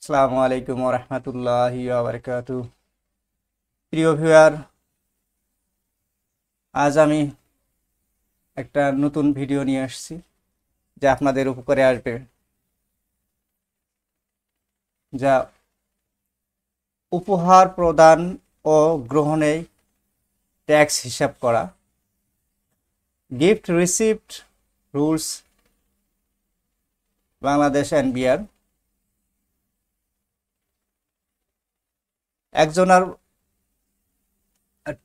আসসালামু আলাইকুম ওয়া রাহমাতুল্লাহি ওয়া বারাকাতুহু। প্রিয় ভিউয়ার, আজ আমি একটা নতুন ভিডিও নিয়ে আসছি যা আপনাদের উপকারে আসবে, যা উপহার প্রদান ও গ্রহণে ট্যাক্স হিসাব করা, gift receipt rules Bangladesh NBR. একজনের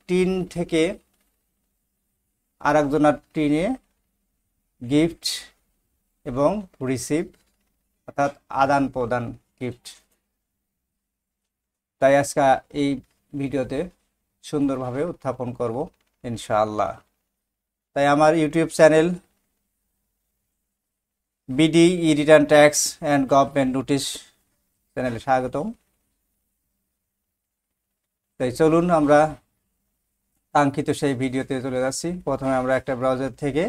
টিন থেকে আর একজনের টিনে গিফট এবং রিসিপ্ট অর্থাৎ আদান প্রদান গিফট। তাই আজকে এই ভিডিওতে সুন্দরভাবে উত্থাপন করব ইনশাআল্লাহ। তাই আমার YouTube channel BD return tax and government notice চ্যানেলে স্বাগতম। তাই চলুন আমরা কাঙ্ক্ষিত সেই ভিডিওতে চলে যাচ্ছি। প্রথমে আমরা একটা ব্রাউজার থেকে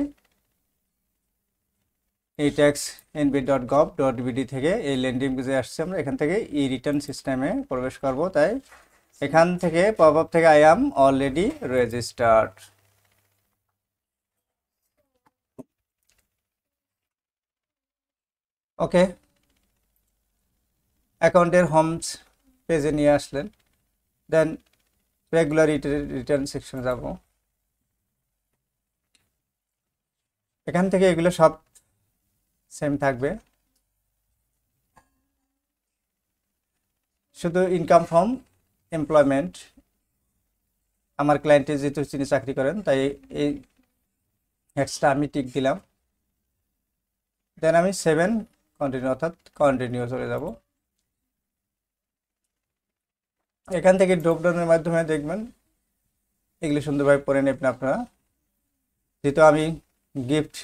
এই ট্যাক্স nb.gov.bd থেকে এই ল্যান্ডিং পেজে আসছে। আমরা এখান থেকে ই রিটার্ন সিস্টেমে প্রবেশ করব। তাই এখান থেকে পপ আপ থেকে আই অ্যাম অলরেডি রেজিস্টার্ড। ওকে, অ্যাকাউন্টের হোম পেজে নিয়ে আসলেন। দেন রেগুলার রিটার্ন সেকশনে যাব। এখান থেকে এগুলো সব সেম থাকবে, শুধু ইনকাম ফ্রম এমপ্লয়মেন্ট। আমার ক্লায়েন্টে যেহেতু তিনি চাকরি করেন তাই এই এক্সট্রা আমি টিক দিলাম। দেন আমি 7 কন্টিনিউ অর্থাৎ কন্টিনিউ চলে যাব। এখান থেকে ড্রপডাউনের মাধ্যমে দেখবেন এগুলি সুন্দরভাবে পড়ে নেবেন আপনারা। যেহেতু আমি গিফট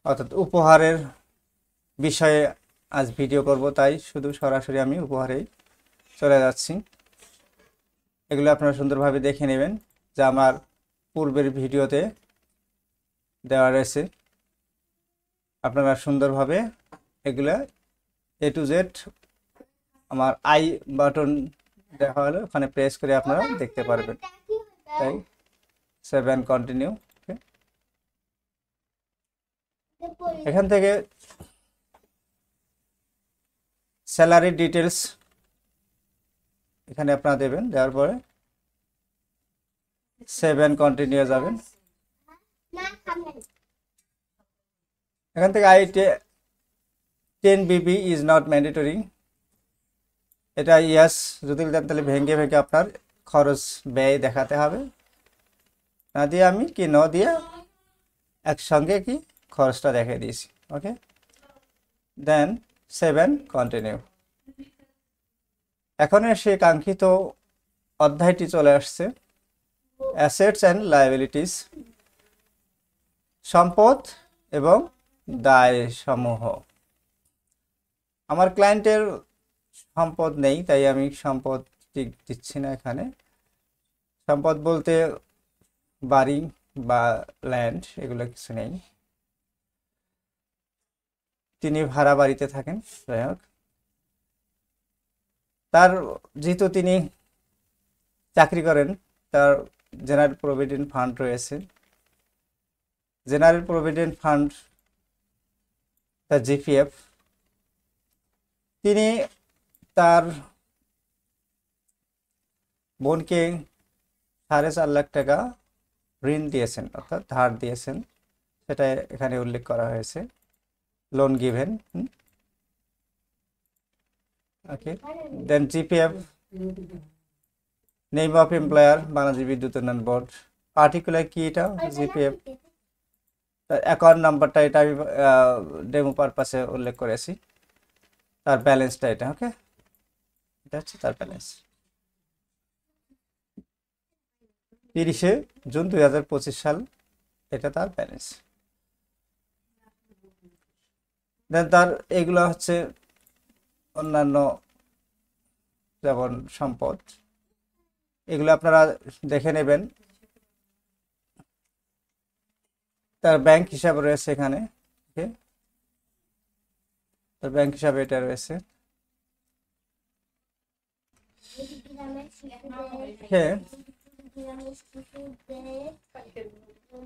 অর্থাৎ উপহারের বিষয়ে আজ ভিডিও করব, তাই শুধু সরাসরি আমি উপহারেই চলে যাচ্ছি। এগুলো আপনারা সুন্দরভাবে দেখে নেবেন, যা আমার পূর্বের ভিডিওতে দেওয়া রয়েছে। আপনারা সুন্দরভাবে এগুলা এ টু জেড আমার আই বাটন দেখা হলো, ওখানে প্রেস করে আপনারা দেখতে পারবেন। তাই 7 কন্টিনিউ। এখান থেকে স্যালারি ডিটেলস এখানে আপনারা দেবেন। দেওয়ার পরে 7 কন্টিনিউ যাবেন। এখান থেকে I 10 Bibi is not mandatory, এটা ইয়াস যদি দেন তাহলে ভেঙে ভেঙে আপনার খরচ ব্যয় দেখাতে হবে। না দিয়ে আমি কি ন দিয়ে একসঙ্গে কি খরচটা দেখিয়ে দিয়েছি। ওকে, দেন 7 কন্টিনিউ। এখন সে কাঙ্ক্ষিত অধ্যায়টি চলে আসছে, অ্যাসেটস অ্যান্ড লায়াবিলিটিস, সম্পদ এবং দায় সমূহ। আমার ক্লায়েন্টের সম্পদ নেই, তাই আমি সম্পদ দিচ্ছি না। এখানে সম্পদ বলতে বাড়ি বা ল্যান্ড এগুলো কিছু নেই, তিনি ভাড়া বাড়িতে থাকেন। যাই হোক, তার যেহেতু তিনি চাকরি করেন, তার জেনারেল প্রভিডেন্ট ফান্ড রয়েছে। জেনারেল প্রভিডেন্ট ফান্ড তার জিপিএফ, তিনি তার বোনকে 4.5 লাখ টাকা ঋণ দিয়েছেন অর্থাৎ ধার দিয়েছেন, সেটা এখানে উল্লেখ করা হয়েছে, loan given. Okay, then GPF, name of employer Bangladesh Bidyut Unnayan board, particular কি এটা জিপিএফ, অ্যাকাউন্ট নাম্বারটা এটা আমি ডেমো পারপাসে উল্লেখ করেছি। তার ব্যালেন্সটা এটা। ওকে, এটা হচ্ছে তার ব্যালেন্স 30শে জুন 2025 সাল, এটা তার ব্যালেন্স। দেন তার এগুলো হচ্ছে অন্যান্য যেমন সম্পদ, এগুলো আপনারা দেখে নেবেন। তার ব্যাংক হিসাব রয়েছে এখানে। তো ব্যাংক হিসাবে এটা রয়েছে।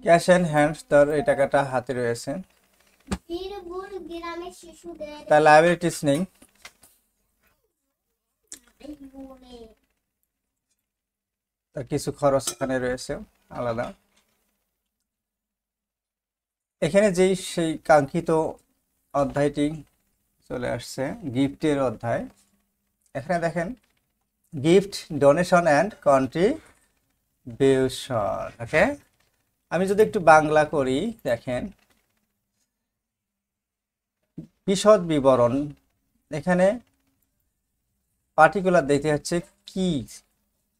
ক্যাশ এন্ড হ্যান্ডস, ধর এই টাকাটা হাতে রয়েছে, তার লায়াবিলিটিস নেই, তার কিছু খরচ এখানে রয়েছে আলাদা। এখানে যেই সেই কাঙ্ক্ষিত অধ্যায়টি চলে আসছে, গিফটের অধ্যায়। এখানে দেখেন গিফট, ডোনেশন অ্যান্ড কন্ট্রিবিউশন। ওকে, আমি যদি একটু বাংলা করি, দেখেন বিশদ বিবরণ, এখানে পার্টিকুলার দিতে হচ্ছে কি,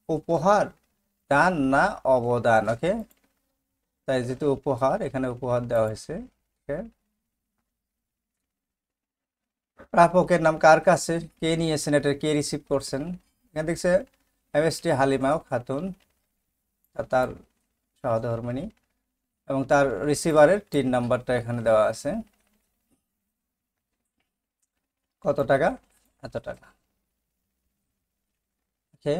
উপহার, দান না অবদান। ওকে, তাই যেহেতু উপহার, এখানে উপহার দেওয়া হয়েছে। ওকে, প্রাপকের নাম, কার কাছে, কে নিয়েছেন, এটা কে রিসিভ করছেন। এখানে দেখছে এমএসটি হালিমা খাতুন, তার সহধর্মিণী, এবং তার রিসিভারের 3 নাম্বারটা এখানে দেওয়া আছে। কত টাকা, এত টাকা। ওকে,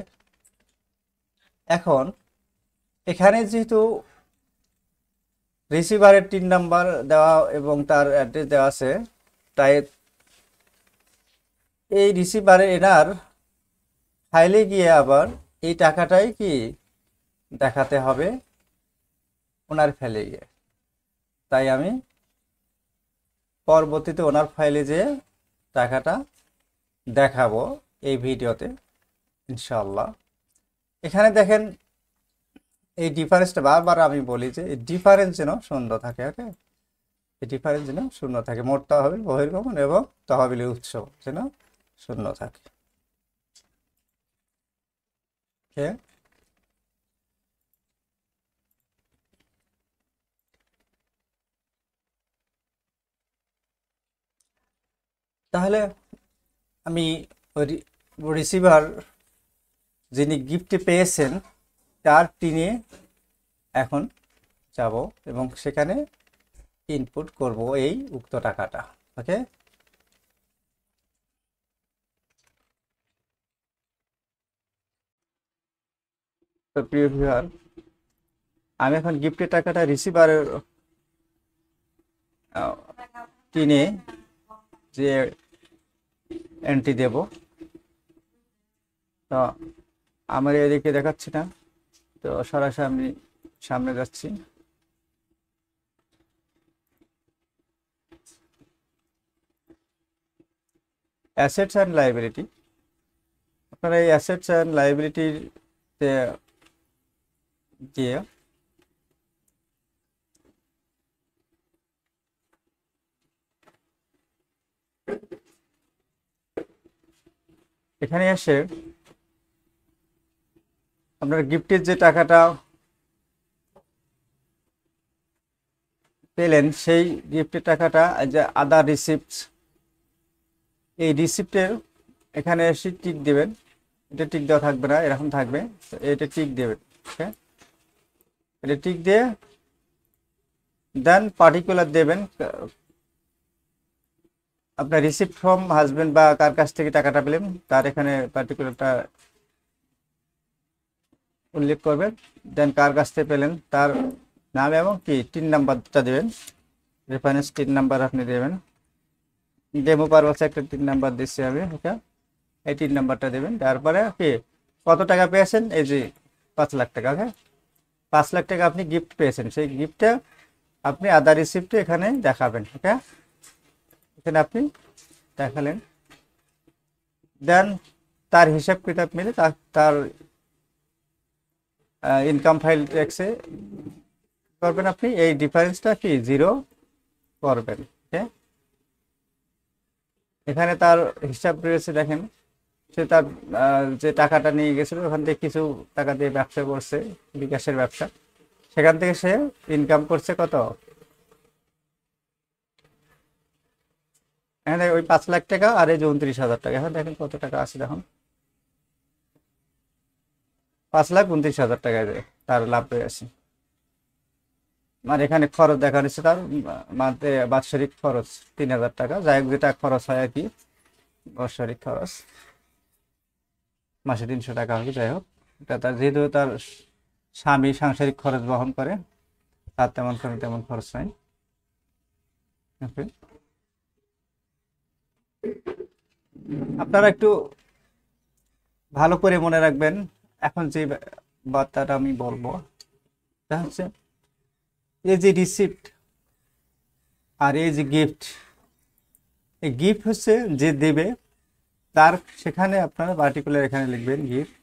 এখন এখানে যেহেতু রিসিভারের 3 নাম্বার দেওয়া এবং তার অ্যাড্রেস দেওয়া আছে, তাই এই রিসিভারে এনার ফাইলে গিয়ে আবার এই টাকাটাই কি দেখাতে হবে ওনার ফাইলে গিয়ে। তাই আমি পরবর্তীতে ওনার ফাইলে যে টাকাটা দেখাবো এই ভিডিওতে ইনশাআল্লাহ। এখানে দেখেন এই ডিফারেন্সটা, বারবার আমি বলি যে এই ডিফারেন্স যেন শূন্য থাকে। ওকে, এই ডিফারেন্স যেন শূন্য থাকে, মোট তহবিল, বহির্গমন এবং তহবিলের উৎস যেন শূন্য থাকে। ওকে, তাহলে আমি রিসিভার যিনি গিফট পেয়েছেন তার টিনে এখন যাব এবং সেখানে ইনপুট করব এই উক্ত টাকাটা। ওকে, তো প্রিয় ভিউয়ার, আমি এখন গিফটের টাকাটা রিসিভারের টিনে যে এন্ট্রি দেব, তো আমার এদিকে দেখাচ্ছি না, তো সরাসরি আমি সামনে যাচ্ছি। অ্যাসেটস অ্যান্ড লাইবিলিটি, আপনারা এই অ্যাসেটস অ্যান্ড লাইবিলিটির দিয়ে এখানে এসে আপনার গিফটের যে টাকাটা পেলেন সেই গিফটের টাকাটা যে আদার রিসিপ্ট, এই রিসিপ্টের এখানে এসে টিক দেবেন। এটা টিক দেওয়া থাকবে না, এরকম থাকবে, এটা টিক দেবেন। ওকে, এটা টিক দিয়ে দেন পার্টিকুলার দেবেন, আপনার রিসিপ্ট ফ্রম হাজবেন্ড বা কার কাছ থেকে টাকাটা পেলেন তার এখানে পার্টিকুলারটা উল্লেখ করবেন, দেন কার কাছ থেকে পেলেন তার নাম এবং কি 3 নাম্বারটা দেবেন, রেফারেন্স 3 নাম্বার আপনি দেবেন। ডেমো পারপাসে একটা 3 নাম্বার দিচ্ছি আমি। ওকে, এই 3 নাম্বারটা দেবেন, তারপরে কি কত টাকা পেয়েছেন, এই যে 5 লাখ টাকা। ওকে, 5 লাখ টাকা আপনি গিফট পেয়েছেন, সেই গিফটটা আপনি আদার রিসিপ্টে এখানে দেখাবেন। ওকে, এখানে আপনি দেখালেন, দেন তার হিসাব কিতাব মিলে তার ইনকাম ফাইল ট্যাক্সে করবেন, আপনি এই ডিফারেন্সটা কি 0 করবেন। ওকে, এখানে তার হিসাব রয়েছে, দেখেন সে তার যে টাকাটা নিয়ে গেছিল ওখান থেকে কিছু টাকা দিয়ে ব্যবসা করছে, বিকাশের ব্যবসা, সেখান থেকে সে ইনকাম করছে কত, এখানে ওই 5 লাখ টাকা আর এই যে 29,000 টাকা। এখন দেখেন কত টাকা আছে, দেখুন 5,29,000 টাকা তার লাভ পেয়ে আছে। আমার এখানে খরচ দেখা যাচ্ছে তার মাসে বাৎসরিক খরচ 3000 টাকা, যাই হোক যেটা খরচ হয় আর কি, বাৎসরিক খরচ মাসে 300 টাকা হবে। যাই হোক, এটা তার যেহেতু তার স্বামী সাংসারিক খরচ বহন করে, তার তেমন খরচ নাই। ওকে, আপনারা একটু ভালো করে মনে রাখবেন, এখন যে বার্তাটা আমি বলবো তা হচ্ছে, এই যে রিসিপ্ট আর এই যে গিফট, এই গিফট হচ্ছে যে দেবে তার, সেখানে আপনারা পার্টিকুলার এখানে লিখবেন গিফট,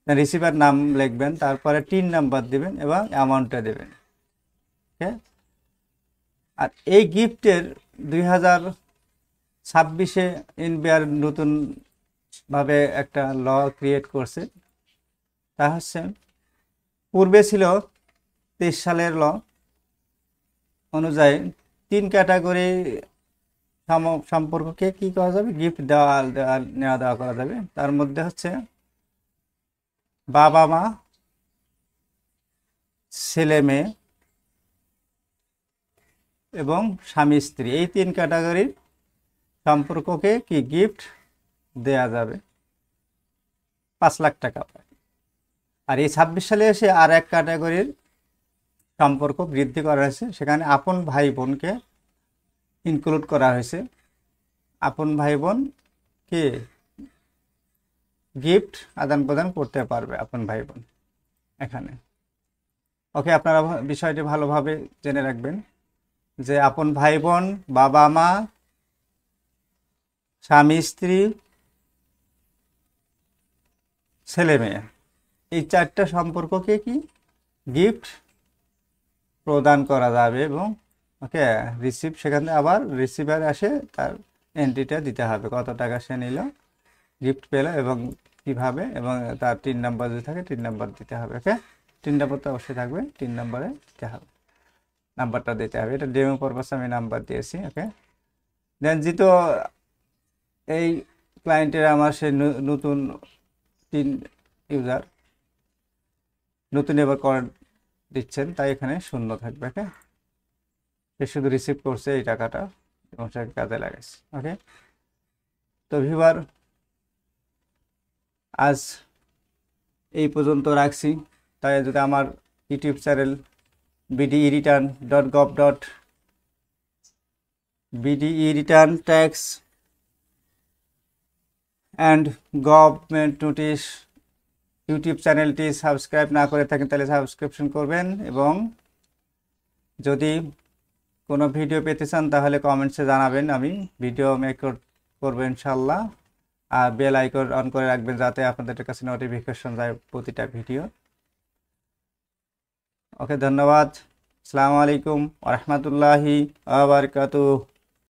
রিসিভার নাম লিখবেন, তারপরে 3 নাম্বার দেবেন এবং অ্যামাউন্টটা দেবেন। ওকে, আর এই গিফটের 2026-এ এনবিআর নতুন ভাবে একটা ল ক্রিয়েট করছে, তা হচ্ছে পূর্বে ছিল 23 সালের ল অনুযায়ী 3 ক্যাটাগরি সম্পর্ককে কি করা যাবে, গিফট নেওয়া দেওয়া করা যাবে। তার মধ্যে হচ্ছে বাবা মা, ছেলে মেয়ে এবং স্বামী স্ত্রী, এই 3 ক্যাটাগরির সম্পর্ককে কি গিফট দেয়া যাবে 5 লাখ টাকা। আর এই 26 সালে এসে আর এক ক্যাটাগরির সম্পর্ক বৃদ্ধি করা হয়েছে, সেখানে আপন ভাই বোনকে ইনক্লুড করা হয়েছে। আপন ভাই বোন কে গিফট আদান প্রদান করতে পারবে, আপন ভাই বোন এখানে। ওকে, আপনারা বিষয়টি ভালোভাবে জেনে রাখবেন যে আপন ভাই বোন, বাবা মা, স্বামী স্ত্রী, ছেলে মেয়ে, এই 4টা সম্পর্ককে কি গিফট প্রদান করা যাবে। এবং ওকে, সেখানে আবার রিসিভার আসে, তার এন্ট্রিটা দিতে হবে, কত টাকা সে নিল, গিফট পেল এবং কিভাবে, এবং তার 3 নাম্বার যদি থাকে 3 নাম্বার দিতে হবে। ওকে, 3 নাম্বার তো অবশ্যই থাকবে, 3 নাম্বারে দিতে হবে, নাম্বারটা দিতে হবে। এটা ডেমো পারপাসে আমি নাম্বার দিয়েছি। ওকে, দেন যেহেতু এই ক্লায়েন্টের আমার সে নতুন 3 ইউজার, নতুন এবার করে দিচ্ছেন, তাই এখানে 0 থাকবে। ওকে, সে শুধু রিসিভ করছে এই টাকাটা এবং সে কাজে লাগাইছে। ওকে, তো ভিউয়ার আজ এই পর্যন্ত রাখছি। তাই যদি আমার YouTube channel bdereturn tax and government notice YouTube চ্যানেলটি সাবস্ক্রাইব না করে থাকেন তাহলে সাবস্ক্রিপশন করবেন, এবং যদি কোনো ভিডিও পেতে চান তাহলে কমেন্টসে জানাবেন, আমি ভিডিও মেক করবো ইনশাল্লাহ। আর বেল আইকন অন করে রাখবেন যাতে আপনাদের কাছে নোটিফিকেশন যায় প্রতিটা ভিডিও। ওকে, ধন্যবাদ। আসসালামু আলাইকুম ওয়া রাহমাতুল্লাহি ওয়া বারাকাতুহু।